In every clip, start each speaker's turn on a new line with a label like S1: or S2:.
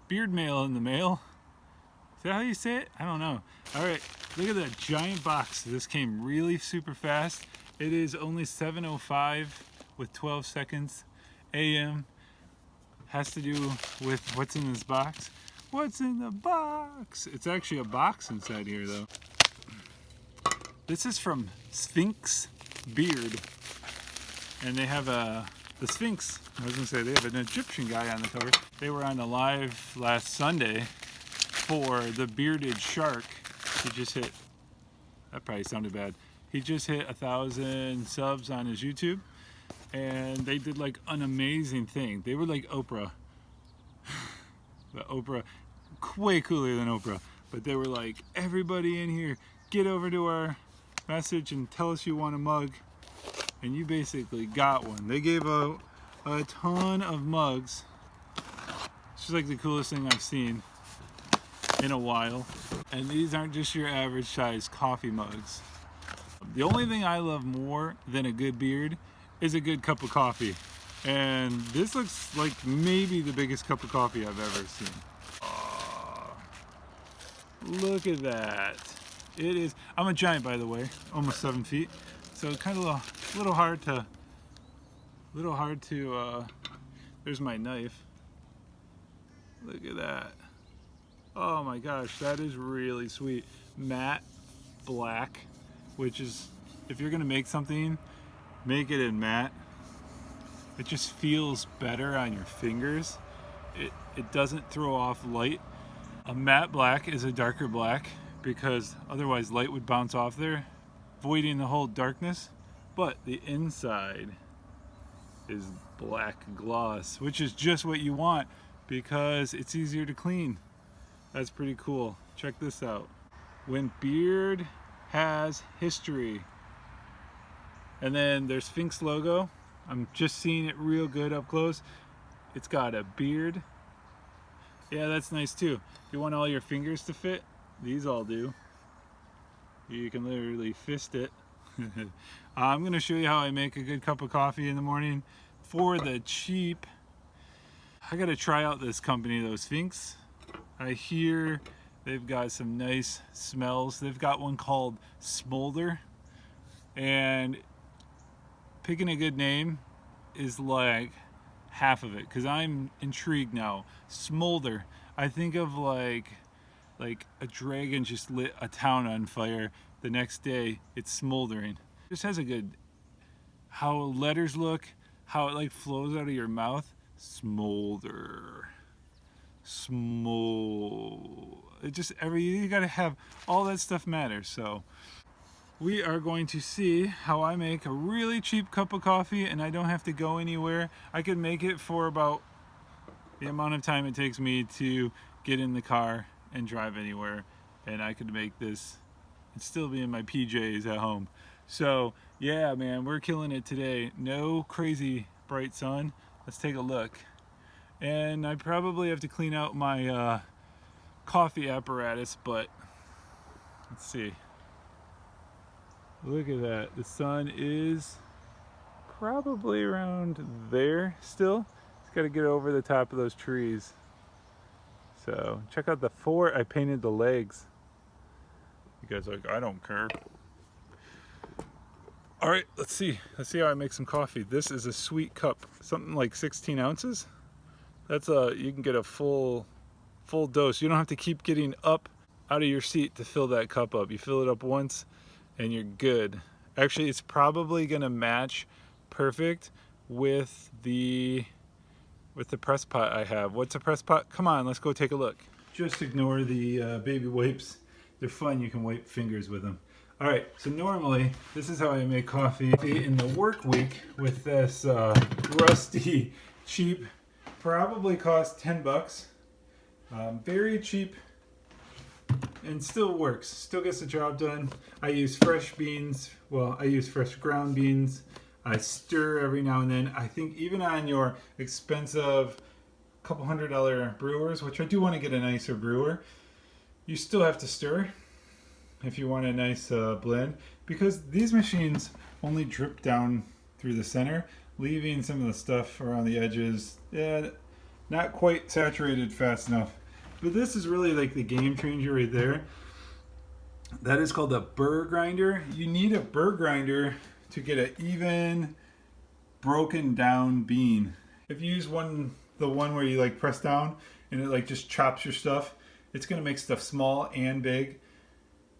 S1: beard mail in the mail. Is that how you say it? I don't know. All right, look at that giant box. This came really super fast. It is only 7:05 with 12 seconds a.m. Has to do with what's in this box. What's in the box? It's actually a box inside here though. This is from Sphinx Beard. And they have the Sphinx. I was gonna say they have an Egyptian guy on the cover. They were on a live last Sunday for the bearded shark. He just hit, that probably sounded bad. He just hit 1,000 subs on his YouTube. And they did like an amazing thing. They were like Oprah. But Oprah, way cooler than Oprah. But they were like, everybody in here, get over to our message and tell us you want a mug. And you basically got one. They gave out a ton of mugs. It's just like the coolest thing I've seen in a while. And these aren't just your average size coffee mugs. The only thing I love more than a good beard is a good cup of coffee. And this looks like maybe the biggest cup of coffee I've ever seen. Oh, look at that. It is, I'm a giant by the way, almost 7 feet. So kind of a little hard to, there's my knife. Look at that. Oh my gosh, that is really sweet. Matte black, which is, if you're gonna make something, make it in matte. It just feels better on your fingers. It doesn't throw off light. A matte black is a darker black because otherwise light would bounce off there, voiding the whole darkness. But the inside is black gloss, which is just what you want because it's easier to clean. That's pretty cool. Check this out. When beard has history. And then there's Sphinx logo. I'm just seeing it real good up close. It's got a beard. Yeah, that's nice too. You want all your fingers to fit? These all do. You can literally fist it. I'm gonna show you how I make a good cup of coffee in the morning for the cheap. I gotta try out this company though, Sphinx. I hear they've got some nice smells. They've got one called Smolder. And picking a good name is like half of it because I'm intrigued now. Smolder. I think of like a dragon just lit a town on fire. The next day it's smoldering. This has a good, how letters look, how it like flows out of your mouth. Smolder. It just, you gotta have, all that stuff matters. So we are going to see how I make a really cheap cup of coffee and I don't have to go anywhere. I could make it for about the amount of time it takes me to get in the car and drive anywhere, and I could make this and still be in my PJs at home. So yeah, man, we're killing it today. No crazy bright sun. Let's take a look. And I probably have to clean out my coffee apparatus, but let's see. Look at that. The sun is probably around there still. It's got to get over the top of those trees. So check out the fort. I painted the legs. You guys are like, I don't care. All right, let's see. Let's see how I make some coffee. This is a sweet cup, something like 16 ounces. That's you can get a full dose. You don't have to keep getting up out of your seat to fill that cup up. You fill it up once and you're good. Actually, it's probably gonna match perfect with the press pot I have. What's a press pot? Come on, let's go take a look. Just ignore the baby wipes. They're fun, you can wipe fingers with them. All right, so normally, this is how I make coffee in the work week with this rusty, cheap, probably cost 10 bucks. Very cheap and still works, still gets the job done. I use fresh beans, well, I use fresh ground beans. I stir every now and then. I think even on your expensive couple $100 brewers, which I do want to get a nicer brewer, you still have to stir if you want a nice blend, because these machines only drip down through the center, leaving some of the stuff around the edges. Yeah, not quite saturated fast enough. But this is really like the game changer right there. That is called a burr grinder. You need a burr grinder to get an even broken down bean. If you use the one where you like press down and it like just chops your stuff, it's gonna make stuff small and big.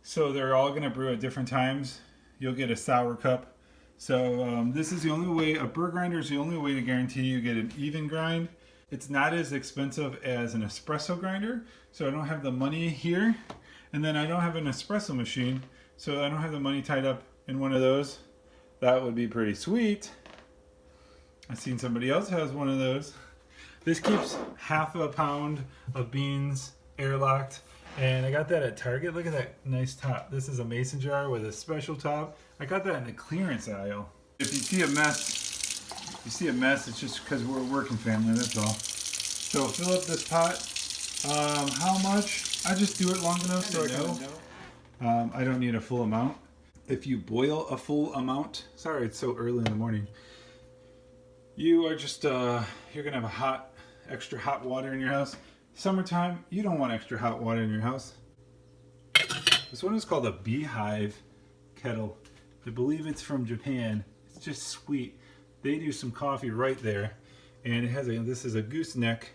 S1: So they're all gonna brew at different times. You'll get a sour cup. So this is the only way, a burr grinder is the only way to guarantee you get an even grind. It's not as expensive as an espresso grinder, so I don't have the money here. And then I don't have an espresso machine, so I don't have the money tied up in one of those. That would be pretty sweet. I've seen somebody else has one of those. This keeps half a pound of beans airlocked, and I got that at Target. Look at that nice top. This is a mason jar with a special top. I got that in the clearance aisle. If you see a mess, it's just because we're a working family, that's all. So fill up this pot. How much? I just do it long enough so I know. I don't need a full amount. If you boil a full amount, sorry it's so early in the morning, you are just, you're gonna have extra hot water in your house. Summertime, you don't want extra hot water in your house. This one is called a beehive kettle. I believe it's from Japan. It's just sweet. They do some coffee right there, and it has this is a gooseneck.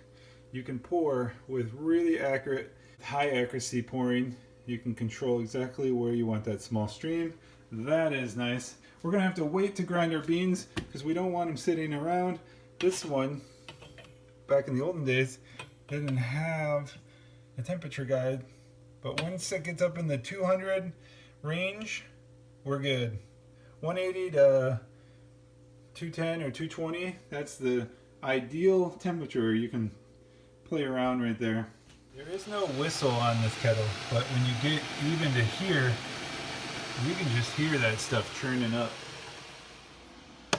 S1: You can pour with really accurate, high accuracy pouring. You can control exactly where you want that small stream. That is nice. We're gonna have to wait to grind our beans because we don't want them sitting around. This one, back in the olden days, didn't have a temperature guide, but once it gets up in the 200 range, we're good. 180 to 210 or 220, that's the ideal temperature. You can play around right there. There is no whistle on this kettle, but when you get even to here, you can just hear that stuff churning up.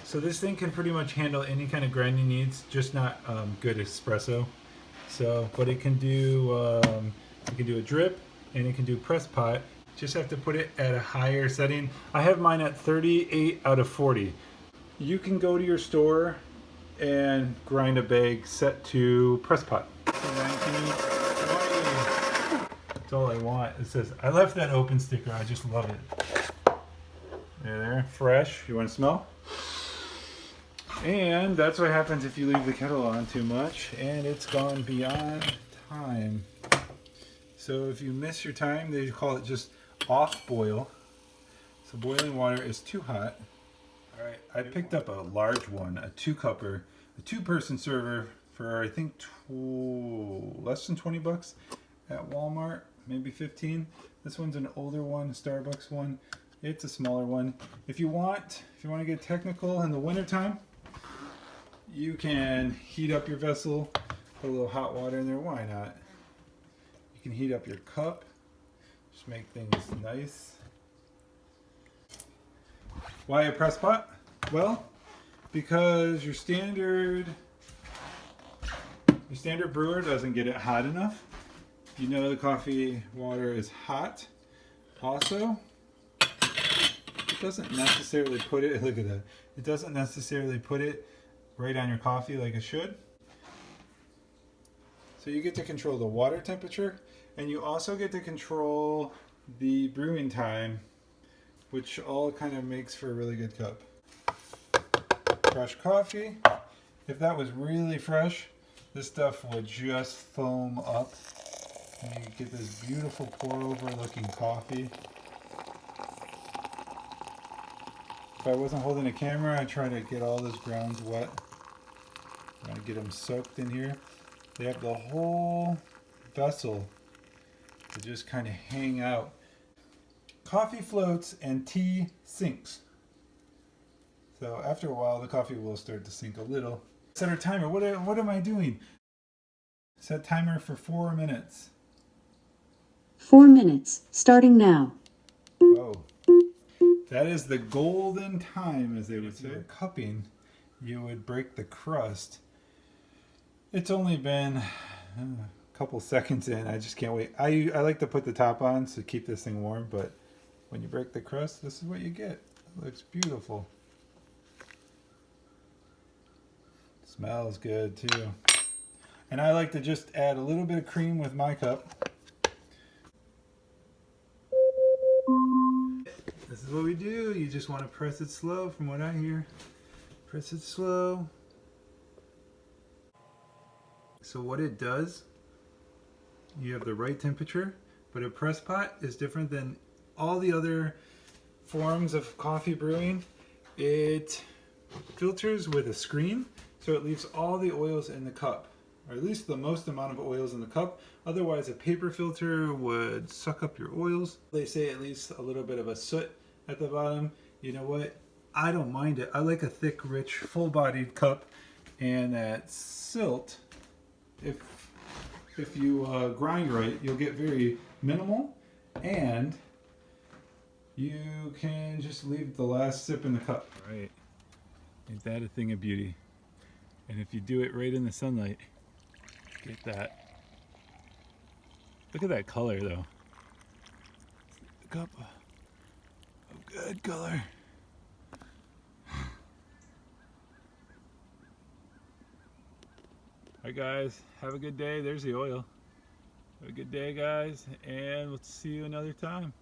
S1: So this thing can pretty much handle any kind of grinding needs, just not good espresso. So, but it can do a drip and it can do press pot. Just have to put it at a higher setting. I have mine at 38 out of 40. You can go to your store and grind a bag set to press pot. 1920. That's all I want. It says, I left that open sticker. I just love it. There, fresh. You want to smell? And that's what happens if you leave the kettle on too much and it's gone beyond time. So if you miss your time, they call it just off boil. So boiling water is too hot. All right, I picked up a large one, a 2-cupper, a 2-person server for I think less than 20 bucks at Walmart, maybe 15. This one's an older one, a Starbucks one. It's a smaller one. If you want to get technical in the wintertime, you can heat up your vessel, put a little hot water in there, why not? You can heat up your cup, just make things nice. Why a press pot? Well, because your standard brewer doesn't get it hot enough. You know the coffee water is hot. Also, it doesn't necessarily put it, look at that, it doesn't necessarily put it right on your coffee like it should. So you get to control the water temperature, and you also get to control the brewing time, which all kind of makes for a really good cup. Fresh coffee. If that was really fresh, this stuff would just foam up, and you get this beautiful pour-over looking coffee. If I wasn't holding a camera, I'd try to get all those grounds wet. I'm going to get them soaked in here. They have the whole vessel to just kind of hang out. Coffee floats and tea sinks. So after a while, the coffee will start to sink a little. Set our timer. What am I doing? Set timer for 4 minutes.
S2: 4 minutes, starting now.
S1: Oh. That is the golden time, as they would say. If you were cupping, you would break the crust. It's only been a couple seconds in. I just can't wait. I like to put the top on to keep this thing warm, but when you break the crust, this is what you get. It looks beautiful. Smells good too. And I like to just add a little bit of cream with my cup. This is what we do. You just want to press it slow from what I hear. Press it slow. So what it does, you have the right temperature, but a press pot is different than all the other forms of coffee brewing. It filters with a screen, so it leaves all the oils in the cup, or at least the most amount of oils in the cup. Otherwise, a paper filter would suck up your oils. They say it leaves a little bit of a soot at the bottom. You know what? I don't mind it. I like a thick, rich, full-bodied cup, and that silt, if you grind right, you'll get very minimal, and you can just leave the last sip in the cup. Right. Ain't that a thing of beauty? And if you do it right in the sunlight, get that. Look at that color though. The cup of good color. Alright guys, have a good day. There's the oil. Have a good day guys, and we'll see you another time.